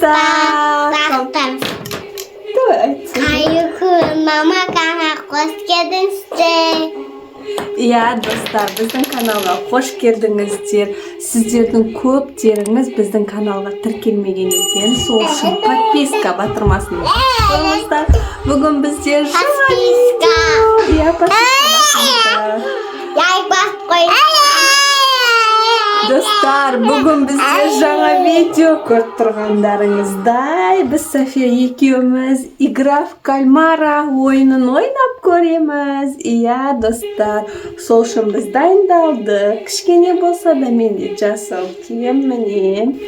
достар. Мама kanalga hoş geldinizler. Иә, достар, біздің каналға қош келдіңіздер. Сіздердің көптеріңіз біздің каналға тіркелмеген екен. Сол үшін подписка батырмасын. Қойыңыздар. Бүгін бізде Подписка. Иә, подписка. Лайк басып қойыңыздар. Достар, бүгін бізде жаңа видео көріп тұрғандарыңыздай, біз София екеуміз игра в кальмара ойынын ойнап көреміз. Иә, достар, сол үшін біз дайындалдық. Кішкене болса да менде жасыл киім міне.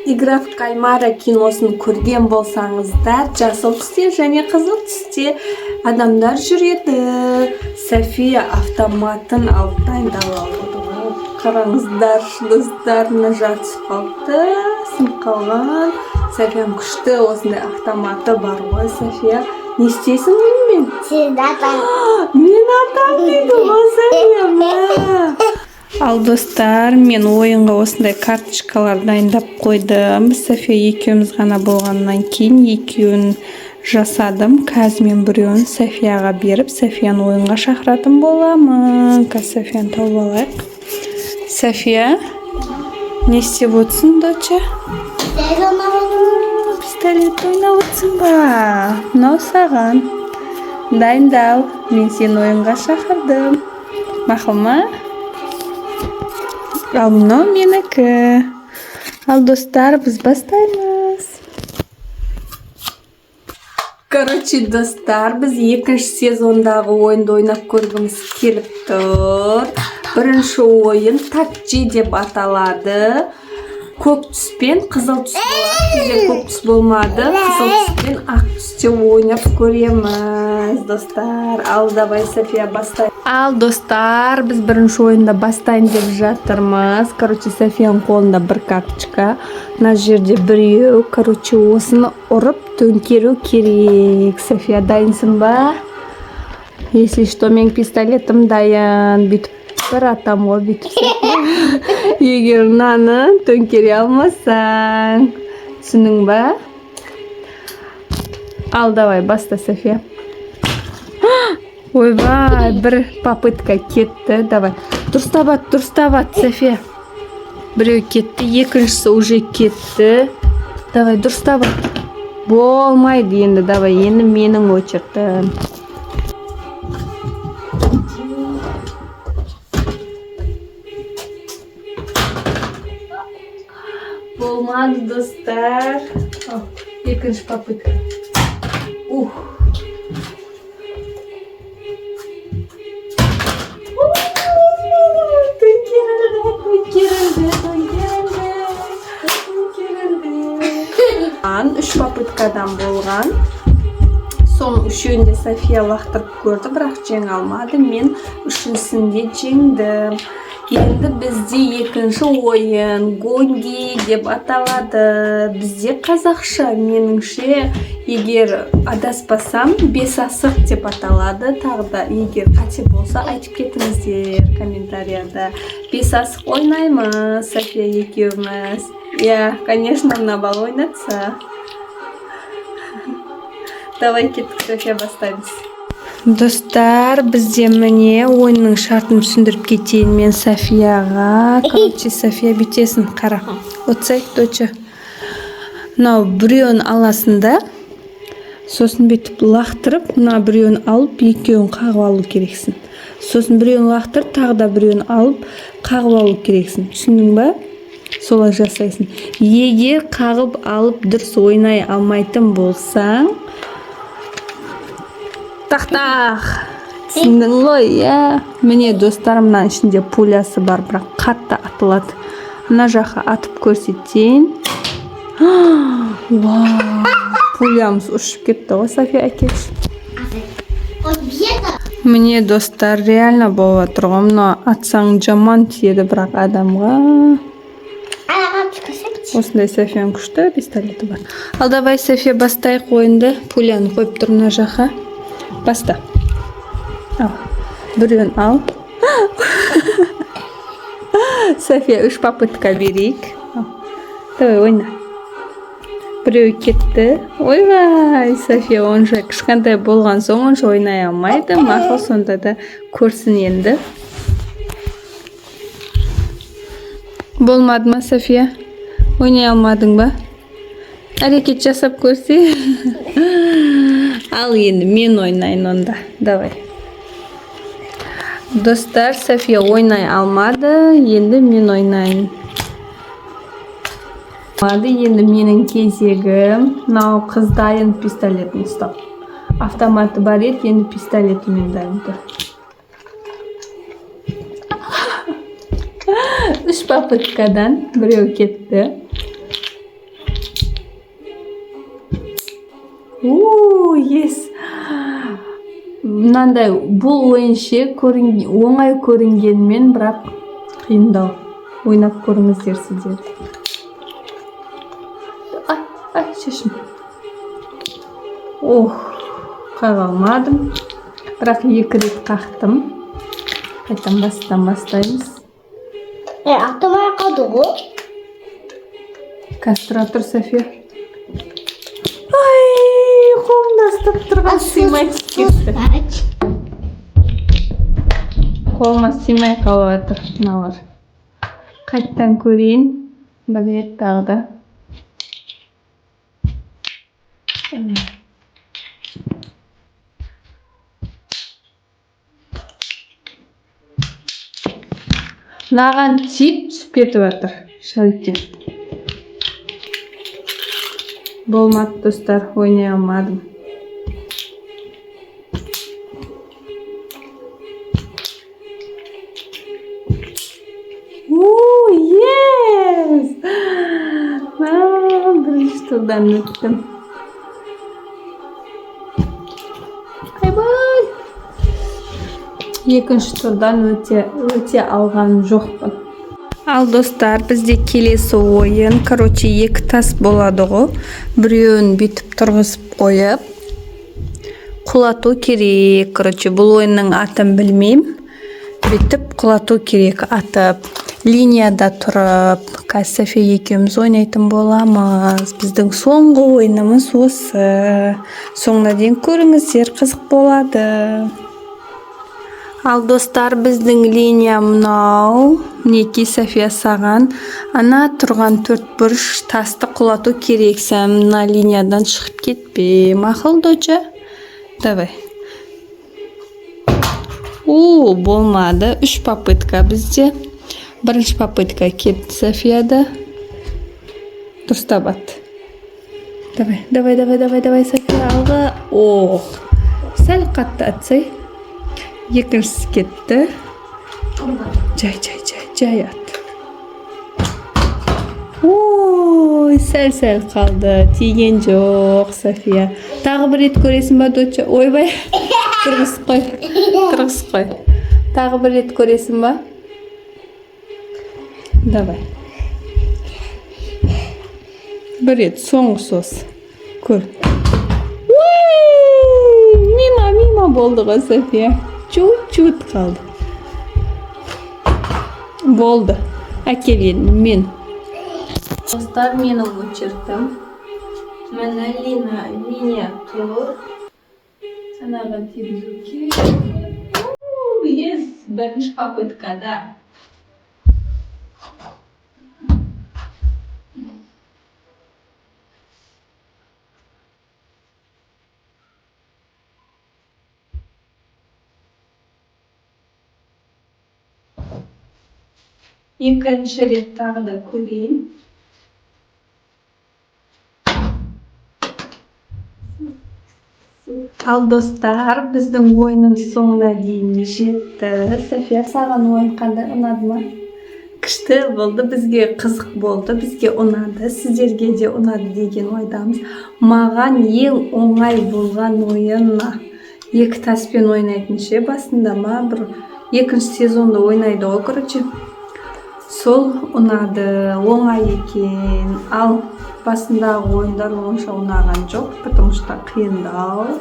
Игра в кальмара киносын көрген болсаңыздар, жасыл түсте және қызыл түсте адамдар жүреді. София автоматын алып дайындалып отыр. Қараңыздар, достар, мына жатысып қалыпты, сынып қалған. Софиям күшті осындай автоматы бар ғой. София, не істейсің мұнымен? Сіз атам. Мен атам дейді ғой, София. Ал достар, мен ойынға осындай карточкалар дайындап қойдым. София екеуміз ғана болғаннан кейін екеуін жасадым. Қазір мен біреуін Софияға беріп, Софияны ойынға шақыратын боламын. Қазір Софияны тауып алайық. София, не істеп отырсың, доча? Пистолет ойнап отырсың ба? Мынау саған. Дайындал, мен сені ойынға шақырдым. Мақұл ма? Ал мынау менікі. Ал достар, біз бастаймыз. Короче, достар, біз екінші сезондағы ойынды ойнап көргіміз келіп тұр. Бірінші ойын татчи деп аталады. Көк түспен қызыл түс болады. Бізде көк түс болмады. Қызыл түспен ақ түсте ойнап көреміз, достар. Ал давай, София, бастай. Ал достар, біз бірінші ойында бастайын деп жатырмыз. Короче, Софияның қолында бір карточка. Мына жерде біреу. Короче, осыны ұрып төңкеру керек. София, дайынсың ба? Если что, мен пистолетім дайын. Бүйтіп бір атам ғой, бүйтіп. Егер мынаны төңкере алмасаң. Түсінің ба? Ал, давай, баста, София. Ойбай, бір попытка кетті. Давай. Дұрыстап, София. Біреу кетті, екіншісі уже кетті. Давай, дұрыстап. Болмайды енді, давай, енді менің очердім. Болмады, достар. Екінші попытка. Үш попыткадан болған. Соның үшеуінде София лақтырып көрді, бірақ жеңе алмады. Мен үшіншісінде жеңдім. Енді бізде екінші ойын гонги деп аталады. Бізде қазақша, меніңше, егер адаспасам, бес асық деп аталады. Тағда, егер қате болса, айтып кетіңіздер комментарияда. Бес асық ойнаймыз, София екеуміз. Я, конечно, на бал ойнатса. Давай кеттік, София, бастаймыз. Достар, бізде міне ойынның шартын түсіндіріп кетейін мен Софияға. Короче, София бүйтесің, қара. Отсай, доча. Мынау біреуін аласында. Сосын бүйтіп лақтырып, мына біреуін алып, екеуін қағып алу керексің. Сосын біреуін лақтырып, тағы да біреуін алып, қағып алу керексің. Түсіндің ба? Солай жасайсың. Егер қағып алып дұрыс ойнай алмайтын болсаң, тақтақ. Түсіндің ғой, иә. Міне, достарымнан ішінде пулясы бар, бірақ қатты атылады. Мына жаққа атып көрсетейін. Вау, пулямыз ұшып кетті ғой, София, әкелші. Міне, достар, реально болып отыр ғой. Мына атсаң жаман тиеді, бірақ адамға. Осындай Софияның күшті пистолеті бар. Ал давай, София, бастайық ойынды. Пуляны қойып тұр мына жаққа. Баста. Ал, біреуін ал. София, үш попытка берейік. Давай, ойна. Біреу кетті. Ойбай, София онша кішкентай болған соң онша ойнай алмайды. Мақұл сонда да көрсін енді. Болмады ма, София? Ойнай алмадың ба? Әрекет жасап көрсе. Ал енді мен ойнайын онда. Давай. Достар, София ойнай алмады. Енді мен ойнайын. Енді менің кезегім. Мынау қыз дайын пистолетін ұстап. Автоматы бар еді, енді пистолетімен дайын тұр. 3 попыткадан біреу кетті. Ес. Мынандай бұл ойыншы оңай көрінгенмен, бірақ қиындау. Ойнап көріңіздер сіздер. Ай, шешім. Қаға алмадым. Бірақ 2 рет қақтым. Қайтан бастаймыз. Атамай қалды ғой. Қазір тұр, София. Ай, қолымда ұстап тұрған сыймай кетті. Қолыма сыймай қалып жатыр мыналар. Қайттан көрейін. Бір рет тағы да. Мынаған тиіп түсіп кетіп жатыр. Шәліктен. Болмады, достар, ойнай алмадым. Ес! Бірінші турдан өттім. Айбай! Екінші турдан өте алған жоқпын. Ал достар, бізде келесі ойын. 2 тас болады ғой. Біреуін бүйтіп тұрғызып қойып, құлату керек. Бұл ойынның атын білмеймін. Бүйтіп құлату керек атып. Линияда тұрып, София екеуміз ойнайтын боламыз. Біздің соңғы ойынымыз осы. Соңына дейін көріңіздер, қызық болады. Ал достар, біздің линия мынау. Мінекей, София саған ана тұрған 4 бұрыш тасты құлату керексің. Мына линиядан шығып кетпе. Мақұл, доча? Давай. Болмады. 3 попытка бізде. Бірінші попытка кетті Софияда. Дұрыстап ат. Давай, София, алға. Сәл қатты атсай. Екіншісі кетті. Жай ат. Сәл қалды. Тиген жоқ, София. Тағы бір рет көресің ба, доча? Ойбай. Тұрғыз қой. Тағы бір рет көресің ба? Давай. Бір рет, соңғы сос. Көр. Мимо болды ғой, София. Чуть қалды. Болды. Әкелген мен. Достар, менің өчіртім. Мәні линия тұр. Санаға тегізу керек. Бірінші попыткада. Екінші рет тағы да көрейін. Ал достар, біздің ойынның соңына дейін жетті. София, саған ойын қандай ұнады ма? Күшті болды, бізге қызық болды, бізге ұнады, сіздерге де ұнады деген ойдамыз. Маған ең оңай болған ойын 2 таспен ойнайтын ше, басында ма бір 2-ші сезонда ойнайды ғой, сол ұнады, оңай екен. Ал басындағы ойындар онша ұнаған жоқ, потому что қиындау.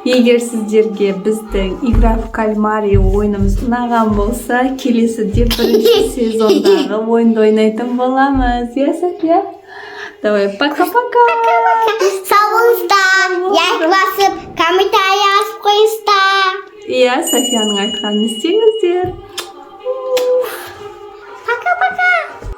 Егер сіздерге біздің игра в кальмари ойынымыз ұнаған болса, келесіде 1-ші сезондағы ойынды ойнайтын боламыз. София? Давай, пока-пока. Сау болыңыздар. Лайк басып, комментарий жазып қойыңыздар. Иә, Софияның айтқанын істеңіздер.